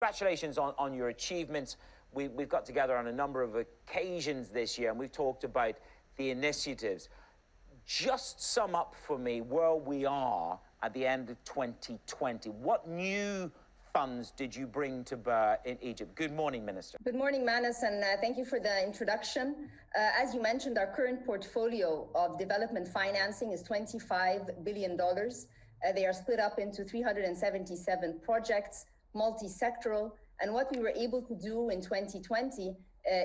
Congratulations on your achievements. We've got together on a number of occasions this year, and we've talked about the initiatives. Just sum up for me where we are at the end of 2020. What new funds did you bring to bear in Egypt? Good morning, Minister. Good morning, Manus, and thank you for the introduction. As you mentioned, our current portfolio of development financing is $25 billion. They are split up into 377 projects, multi-sectoral, and what we were able to do in 2020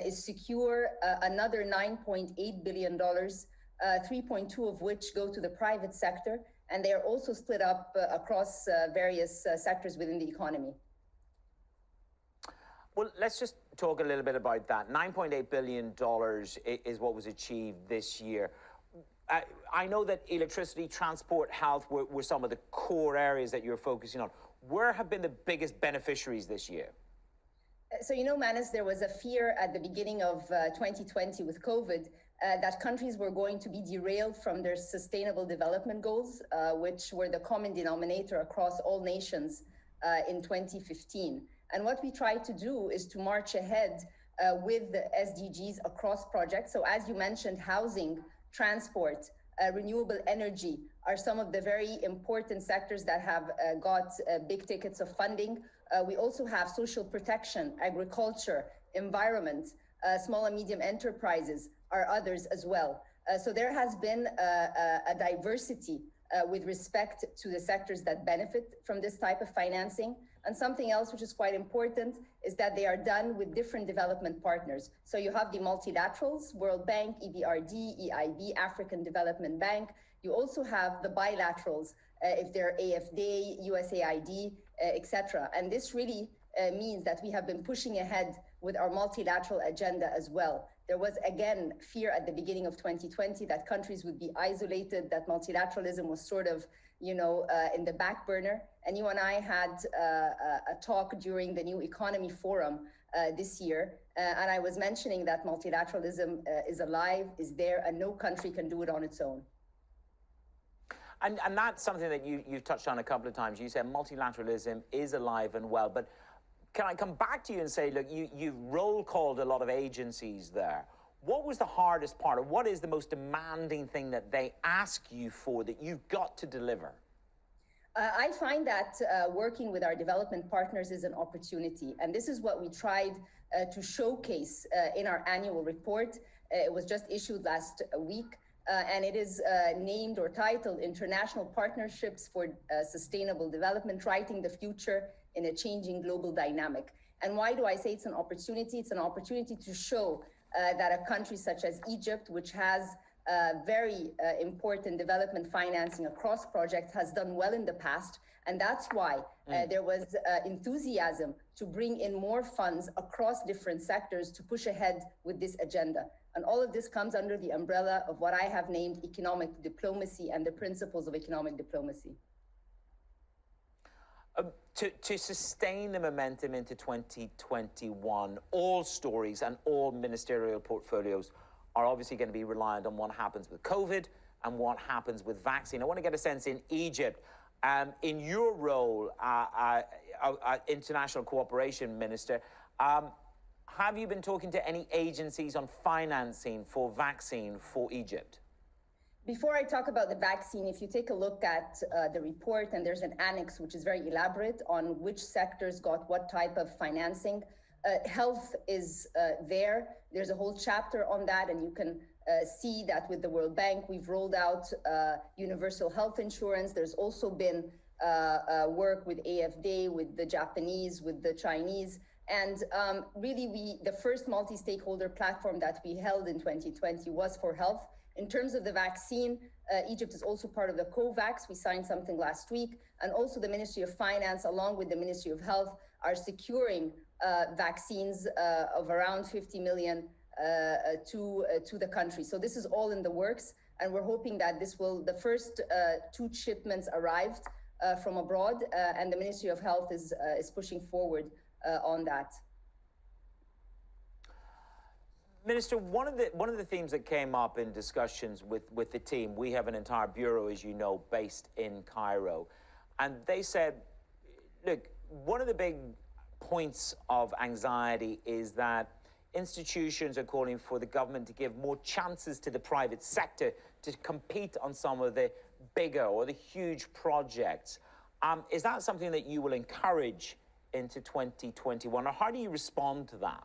is secure another $9.8 billion, 3.2 of which go to the private sector, and they are also split up across various sectors within the economy. Well, let's just talk a little bit about that. $9.8 billion is what was achieved this year. I know that electricity, transport, health were some of the core areas that you're focusing on. Where have been the biggest beneficiaries this year? So, you know, Manus, there was a fear at the beginning of 2020 with COVID that countries were going to be derailed from their sustainable development goals, which were the common denominator across all nations in 2015. And what we tried to do is to march ahead with the SDGs across projects. So as you mentioned, housing, transport, renewable energy are some of the very important sectors that have got big tickets of funding. We also have social protection, agriculture, environment, small and medium enterprises are others as well. So there has been a diversity with respect to the sectors that benefit from this type of financing. And something else which is quite important is that they are done with different development partners. So you have the multilaterals, World Bank, EBRD, EIB, African Development Bank. You also have the bilaterals, if they're AFD, USAID, etc. And this really means that we have been pushing ahead with our multilateral agenda as well. There was, again, fear at the beginning of 2020 that countries would be isolated, that multilateralism was sort of, in the back burner. And you and I had a talk during the New Economy Forum this year. And I was mentioning that multilateralism is alive, is there, and no country can do it on its own. And that's something that you've touched on a couple of times. You said multilateralism is alive and well, but can I come back to you and say, look, you've roll called a lot of agencies there. What was the hardest part, or what is the most demanding thing that they ask you for that you've got to deliver? I find that working with our development partners is an opportunity. And this is what we tried to showcase in our annual report. It was just issued last week. And it is named or titled International Partnerships for Sustainable Development, Writing the Future in a Changing Global Dynamic. And why do I say it's an opportunity? It's an opportunity to show that a country such as Egypt, which has very important development financing across projects, has done well in the past. And that's why there was enthusiasm to bring in more funds across different sectors to push ahead with this agenda. And all of this comes under the umbrella of what I have named economic diplomacy and the principles of economic diplomacy. To sustain the momentum into 2021, all stories and all ministerial portfolios are obviously going to be reliant on what happens with COVID and what happens with vaccine. I want to get a sense in Egypt, in your role, International Cooperation Minister, have you been talking to any agencies on financing for vaccine for Egypt? Before I talk about the vaccine, if you take a look at the report, and there's an annex which is very elaborate on which sectors got what type of financing. Health is there. There's a whole chapter on that, and you can see that with the World Bank, we've rolled out universal health insurance. There's also been work with AFD, with the Japanese, with the Chinese. And really, the first multi-stakeholder platform that we held in 2020 was for health. In terms of the vaccine, Egypt is also part of the COVAX. We signed something last week. And also the Ministry of Finance, along with the Ministry of Health, are securing vaccines of around 50 million to the country. So this is all in the works. And we're hoping that the first 2 shipments arrived from abroad, and the Ministry of Health is pushing forward on that. Minister, one of the themes that came up in discussions with the team, we have an entire bureau, as you know, based in Cairo, and they said, look, one of the big points of anxiety is that institutions are calling for the government to give more chances to the private sector to compete on some of the bigger or the huge projects. Is that something that you will encourage into 2021, or how do you respond to that?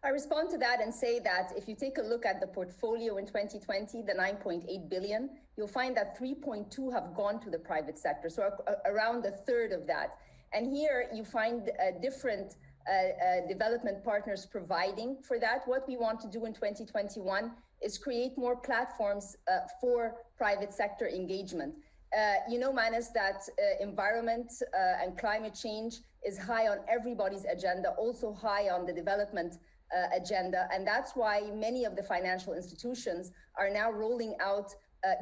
I respond to that and say that if you take a look at the portfolio in 2020, the 9.8 billion, you'll find that 3.2 have gone to the private sector, so around a third of that. And here you find different development partners providing for that. What we want to do in 2021 is create more platforms for private sector engagement. You know, Manus, that environment and climate change is high on everybody's agenda, also high on the development agenda. And that's why many of the financial institutions are now rolling out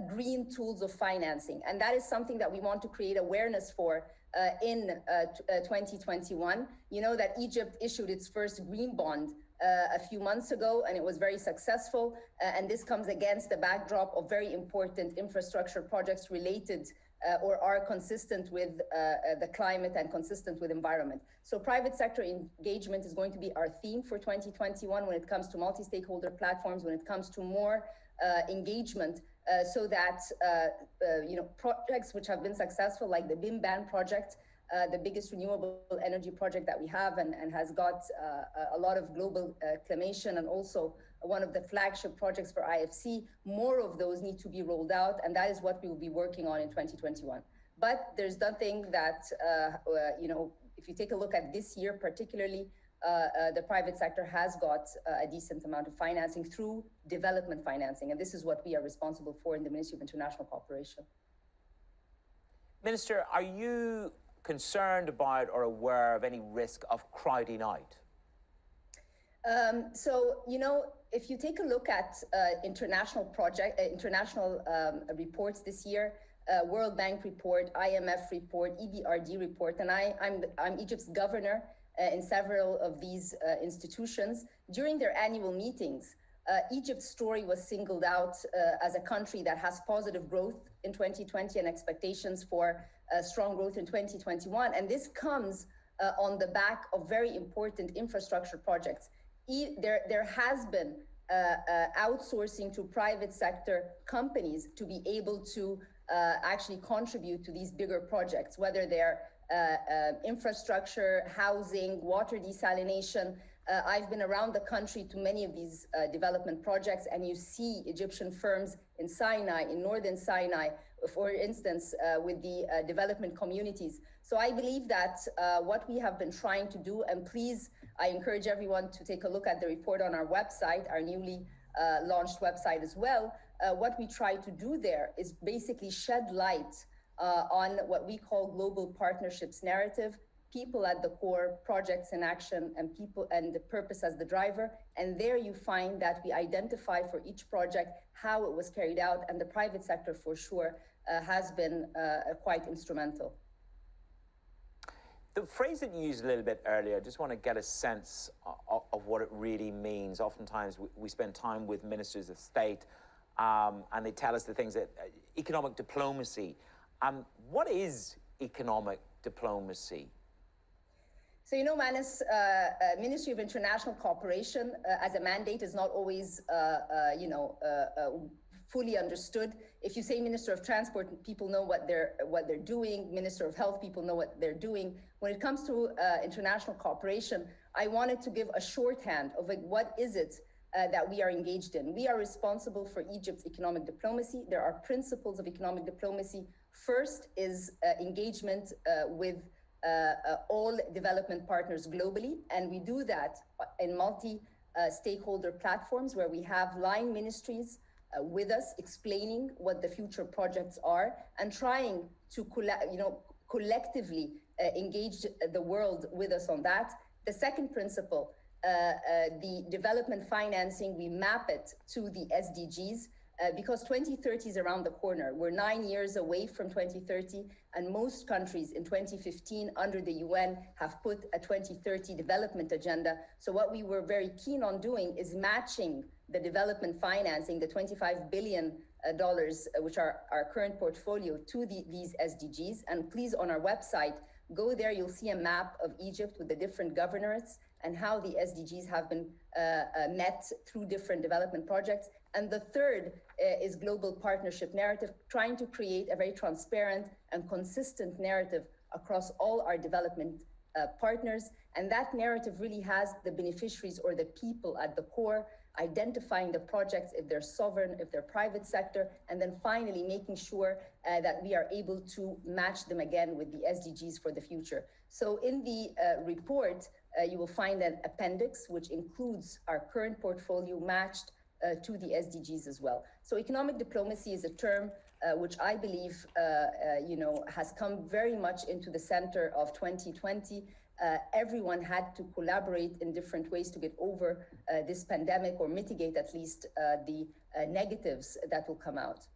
green tools of financing. And that is something that we want to create awareness for in 2021. You know that Egypt issued its first green bond a few months ago, and it was very successful. And this comes against the backdrop of very important infrastructure projects related or are consistent with the climate and consistent with environment. So private sector engagement is going to be our theme for 2021 when it comes to multi-stakeholder platforms, when it comes to more engagement, so that you know, projects which have been successful, like the BIM-BAN project, the biggest renewable energy project that we have, and has got a lot of global acclamation, and also one of the flagship projects for IFC. More of those need to be rolled out, and that is what we will be working on in 2021. But there's nothing that, you know, if you take a look at this year particularly, the private sector has got a decent amount of financing through development financing, and this is what we are responsible for in the Ministry of International Cooperation. Minister, are you concerned about or aware of any risk of crowding out? So, you know, if you take a look at international reports this year, World Bank report, IMF report, EBRD report, and I'm Egypt's governor in several of these institutions. During their annual meetings, Egypt's story was singled out as a country that has positive growth in 2020 and expectations for strong growth in 2021. And this comes on the back of very important infrastructure projects. There has been outsourcing to private sector companies to be able to actually contribute to these bigger projects, whether they're infrastructure, housing, water desalination. I've been around the country to many of these development projects, and you see Egyptian firms in Sinai, in northern Sinai, for instance, with the development communities. So I believe that what we have been trying to do, and please, I encourage everyone to take a look at the report on our website, our newly launched website as well. What we try to do there is basically shed light on what we call global partnerships narrative, people at the core, projects in action, and people and the purpose as the driver. And there you find that we identify for each project how it was carried out, and the private sector for sure has been quite instrumental. The phrase that you used a little bit earlier, I just want to get a sense of what it really means. Oftentimes we spend time with ministers of state and they tell us the things that economic diplomacy. What is economic diplomacy? So, you know, Manus, Ministry of International Cooperation as a mandate is not always, fully understood. If you say Minister of Transport, people know what they're doing. Minister of Health, people know what they're doing. When it comes to international cooperation, I wanted to give a shorthand of like, what is it that we are engaged in. We are responsible for Egypt's economic diplomacy. There are principles of economic diplomacy. First is engagement with all development partners globally, and we do that in multi-stakeholder platforms where we have line ministries with us explaining what the future projects are and trying to collectively engage the world with us on that. The second principle, the development financing, we map it to the SDGs because 2030 is around the corner. We're 9 years away from 2030, and most countries in 2015 under the UN have put a 2030 development agenda. So what we were very keen on doing is matching the development financing, the $25 billion, which are our current portfolio, to these SDGs. And please, on our website, Go there, you'll see a map of Egypt with the different governorates and how the SDGs have been met through different development projects. And the third is global partnership narrative, trying to create a very transparent and consistent narrative across all our development partners. And that narrative really has the beneficiaries or the people at the core, identifying the projects, if they're sovereign, if they're private sector, and then finally making sure that we are able to match them again with the SDGs for the future. So in the report, you will find an appendix which includes our current portfolio matched to the SDGs as well. So economic diplomacy is a term which I believe has come very much into the center of 2020. Everyone had to collaborate in different ways to get over this pandemic or mitigate at least the negatives that will come out.